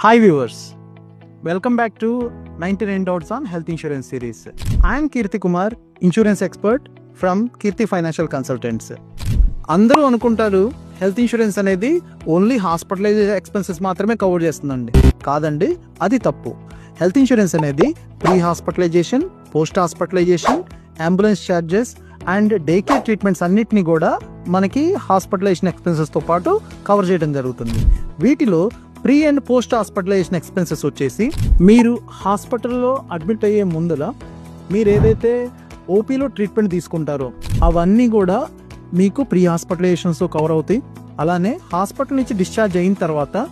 Hi viewers, welcome back to 99 Dots on Health Insurance series. I am Kirti Kumar, insurance expert from Kirti Financial Consultants. అందరూ అనుకుంటారు health insurance అనేది only hospitalisation expenses మాత్రమే cover చేస్తుందండి. కాదండి, అది తప్పు. Health insurance అనేది pre hospitalisation, post hospitalisation, ambulance charges and day care treatments అన్నిటిని కూడా మనకి హాస్పిటలైజేషన్ ఎక్స్పెన్సెస్తో పాటు కవర్ చేయడం జరుగుతుంది. వీటిలో pre and post hospitalisation expenses వచ్చేసి మీరు హాస్పిటల్లో అడ్మిట్ అయ్యే ముందర మీరు ఏదైతే ఓపీలో ట్రీట్మెంట్ తీసుకుంటారో అవన్నీ కూడా మీకు ప్రీ హాస్పిటలైజేషన్స్తో కవర్ అవుతాయి. అలానే హాస్పిటల్ నుంచి డిశ్చార్జ్ అయిన తర్వాత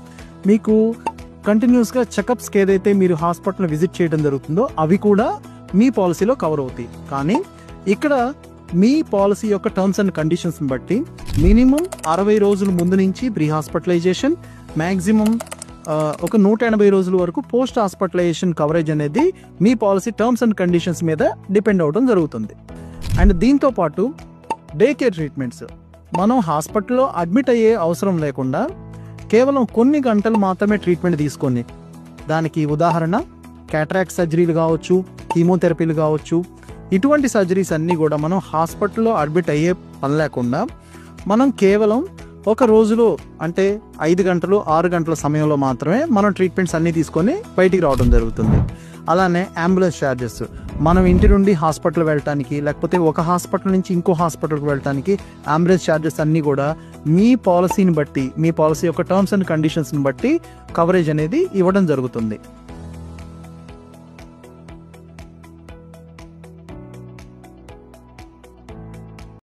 మీకు కంటిన్యూస్గా చెకప్స్కి ఏదైతే మీరు హాస్పిటల్ విజిట్ చేయడం జరుగుతుందో అవి కూడా మీ పాలసీలో కవర్ అవుతాయి. కానీ ఇక్కడ మీ పాలసీ యొక్క టర్మ్స్ అండ్ కండిషన్స్ని బట్టి మినిమం 60 రోజుల ముందు నుంచి ప్రీ హాస్పిటలైజేషన్, మ్యాక్సిమం ఒక 180 రోజుల వరకు పోస్ట్ హాస్పిటలైజేషన్ కవరేజ్ అనేది మీ పాలసీ టర్మ్స్ అండ్ కండిషన్స్ మీద డిపెండ్ అవడం జరుగుతుంది. అండ్ దీంతో పాటు డే కేర్ ట్రీట్మెంట్స్ మనం హాస్పిటల్లో అడ్మిట్ అయ్యే అవసరం లేకుండా కేవలం కొన్ని గంటలు మాత్రమే ట్రీట్మెంట్ తీసుకొని, దానికి ఉదాహరణ క్యాటరాక్ట్ సర్జరీలు కావచ్చు, కీమోథెరపీలు కావచ్చు, ఇటువంటి సర్జరీస్ అన్నీ కూడా మనం హాస్పిటల్లో అడ్మిట్ అయ్యే పని లేకుండా మనం కేవలం ఒక రోజులో అంటే 5 గంటలు 6 గంటల సమయంలో మాత్రమే మనం ట్రీట్మెంట్స్ అన్నీ తీసుకొని బయటికి రావడం జరుగుతుంది. అలానే అంబులెన్స్ ఛార్జెస్ మనం ఇంటి నుండి హాస్పిటల్ వెళ్ళటానికి, లేకపోతే ఒక హాస్పిటల్ నుంచి ఇంకో హాస్పిటల్కి వెళ్ళటానికి అంబులెన్స్ ఛార్జెస్ అన్నీ కూడా మీ పాలసీని బట్టి, మీ పాలసీ యొక్క టర్మ్స్ అండ్ కండిషన్స్ని బట్టి కవరేజ్ అనేది ఇవ్వడం జరుగుతుంది.